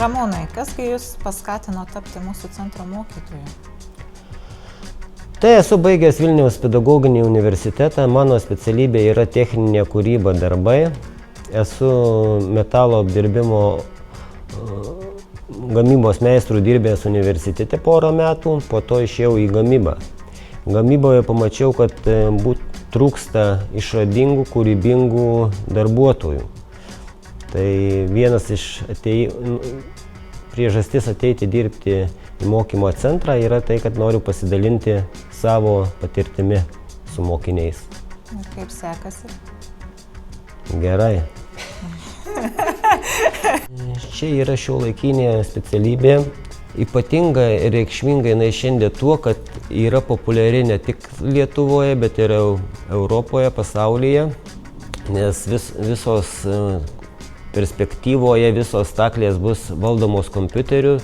Ramūnai, kasgi jūs paskatino tapti mūsų centro mokytoju? Tai esu baigęs Vilniaus pedagoginį universitetą, mano specialybė yra techninė kūryba darbai. Esu metalo apdirbimo gamybos meistrų dirbęs universitete porą metų, po to išėjau į gamybą. Gamyboje pamačiau, kad trūksta išradingų, kūrybingų darbuotojų. Tai vienas iš priežastis ateiti dirbti į mokymo centrą yra tai, kad noriu pasidalinti savo patirtimi su mokiniais. Ir kaip sekasi? Gerai. Čia yra šiuolaikinė specialybė. Ypatinga ir reikšminga jinai šiandien tuo, kad yra populiari ne tik Lietuvoje, bet ir Europoje, pasaulyje, nes visos perspektyvoje visos staklės bus valdomos kompiuteriu,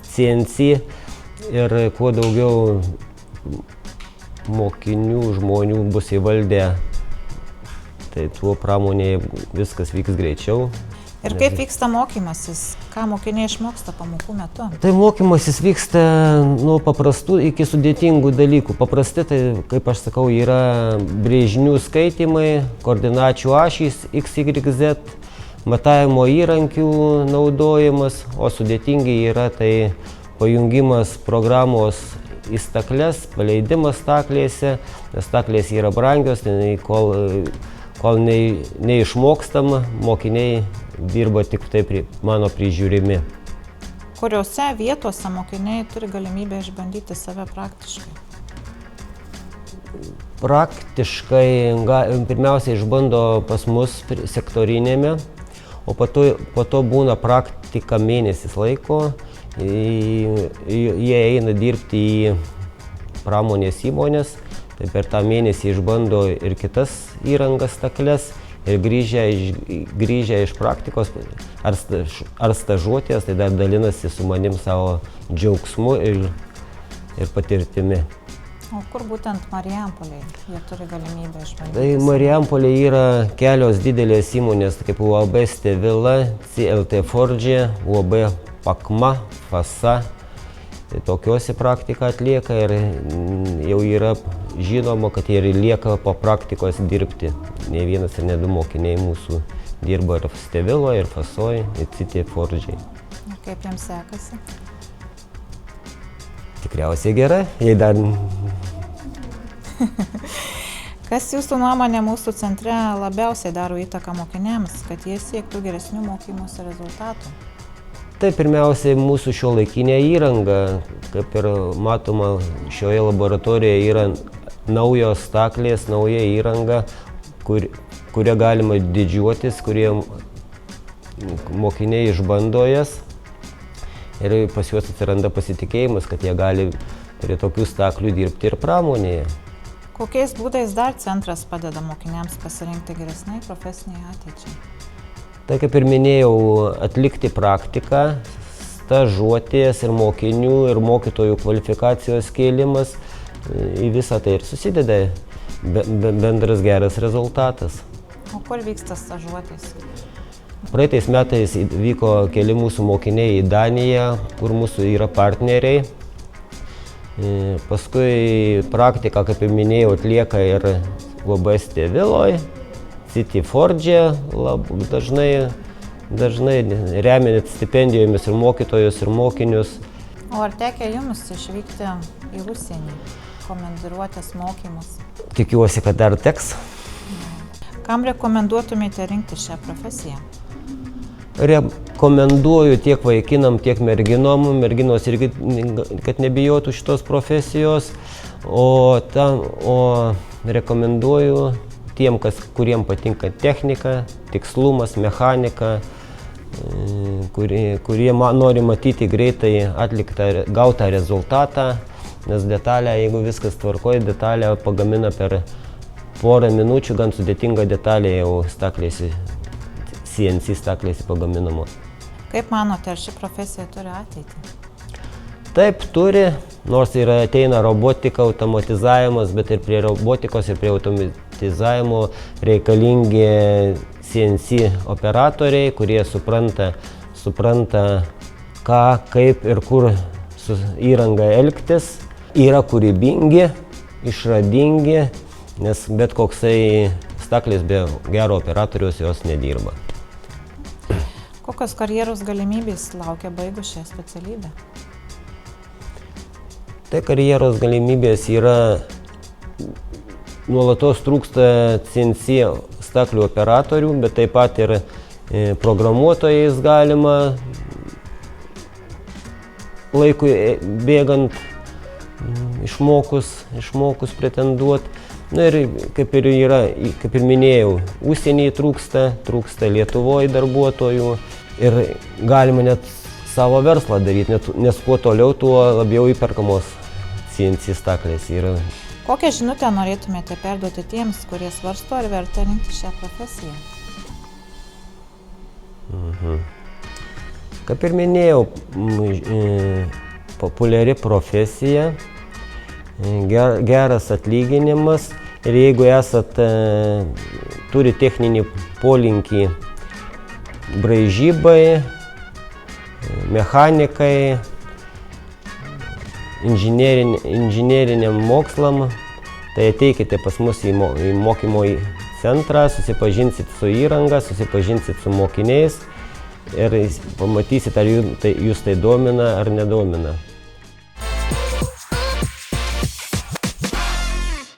CNC, ir kuo daugiau mokinių, žmonių bus įvaldę, tai tuo pramonėje viskas vyks greičiau. Ir kaip vyksta mokymasis? Ką mokiniai išmoksta pamokų metu? Tai mokymasis vyksta nuo paprastų iki sudėtingų dalykų. Paprasti, tai, kaip aš sakau, yra brėžinių skaitymai, koordinačių ašys X, Y, Z, matavimo įrankių naudojimas, o sudėtingi yra tai pajungimas programos į stakles, paleidimas staklėse, nes staklės yra brangios, tai kol neišmokstam, mokiniai dirba tik tai mano prižiūrimi. Kuriuose vietose mokiniai turi galimybę išbandyti save praktiškai? Praktiškai pirmiausia išbando pas mus sektorinėme, o po to būna praktika mėnesis laiko. Jie eina dirbti į pramonės įmonės, tai per tą mėnesį išbando ir kitas įrangas, stakles, ir grįžę iš praktikos ar stažuotės, tai dar dalinasi su manim savo džiaugsmu ir patirtimi. O kur būtent Marijampolėje jie turi galimybę išbandyti? Tai Marijampolėje yra kelios didelės įmonės, kaip UAB Stevila, CLT Forge, UAB Pakma, Fasa. Tai tokiuose praktiką atlieka ir jau yra žinoma, kad jie ir lieka po praktikos dirbti. Ne vienas ir ne du mokiniai mūsų dirba ir Steviloje, ir Fasoje, ir CLT Forge. Ir kaip jiems sekasi? Tikriausiai gerai, jei dar... Kas jūsų nuomonė mūsų centre labiausiai daro įtaką mokiniams, kad jie siektų geresnių mokymosi rezultatų? Tai pirmiausiai mūsų šiuolaikinė įranga, kaip ir matoma, šioje laboratorijoje yra naujos staklės, nauja įranga, kuria galima didžiuotis, kurie mokiniai išbando jas. Ir pas juos atsiranda pasitikėjimas, kad jie gali prie tokių staklių dirbti ir pramonėje. Kokiais būdais dar centras padeda mokiniams pasirinkti geresniai profesiniai ateičiai? Tai kaip ir minėjau, atlikti praktiką, stažuotės ir mokinių ir mokytojų kvalifikacijos kėlimas, į visą tai ir susideda bendras geras rezultatas. O kur vyksta stažuotės? Praeitais metais vyko keli mūsų mokiniai į Daniją, kur mūsų yra partneriai. Paskui praktiką, kaip jau minėjau, atlieka ir UAB Steviloje, CLT Forge, dažnai remia stipendijomis ir mokytojus, ir mokinius. O ar tekia jums išvykti į užsienį, komandiruotės mokymus? Tikiuosi, kad dar teks. Kam rekomenduotumėte rinkti šią profesiją? Rekomenduoju tiek vaikinam, tiek merginom, merginos irgi, kad nebijotų šitos profesijos, o rekomenduoju tiem, kuriem patinka technika, tikslumas, mechanika, kurie nori matyti greitai atliktą, gautą rezultatą, nes detalę, jeigu viskas tvarkoja, detalę pagamina per porą minučių, gan sudėtinga detalė jau staklėsi. CNC staklėse pagaminamos. Kaip manote, ar ši profesija turi ateitį? Taip, turi, nors ir ateina robotika, automatizavimas, bet ir prie robotikos ir prie automatizavimo reikalingi CNC operatoriai, kurie supranta supranta, ką, kaip ir kur su įranga elgtis, yra kūrybingi, išradingi, nes bet koksai staklis be gero operatoriaus jos nedirba. Kokios karjeros galimybės laukia baigus šią specialybę? Tai karjeros galimybės yra, nuolatos trūksta CNC staklių operatorių, bet taip pat ir programuotojais galima laikui bėgant išmokus pretenduoti. Na ir kaip ir minėjau, užsienyje trūksta Lietuvoje darbuotojų ir galima net savo verslą daryti, nes kuo toliau, tuo labiau įperkamos CNC staklės yra. Kokią žinutę norėtumėte perduoti tiems, kurie svarsto, ar verta rinktis šią profesiją? Kaip ir minėjau, populiari profesija, geras atlyginimas ir jeigu turi techninį polinkį braižybai, mechanikai, inžineriniam mokslam, tai ateikite pas mus į mokymo centrą, susipažinsit su įranga, susipažinsit su mokiniais ir pamatysit, ar jūs tai domina ar nedomina.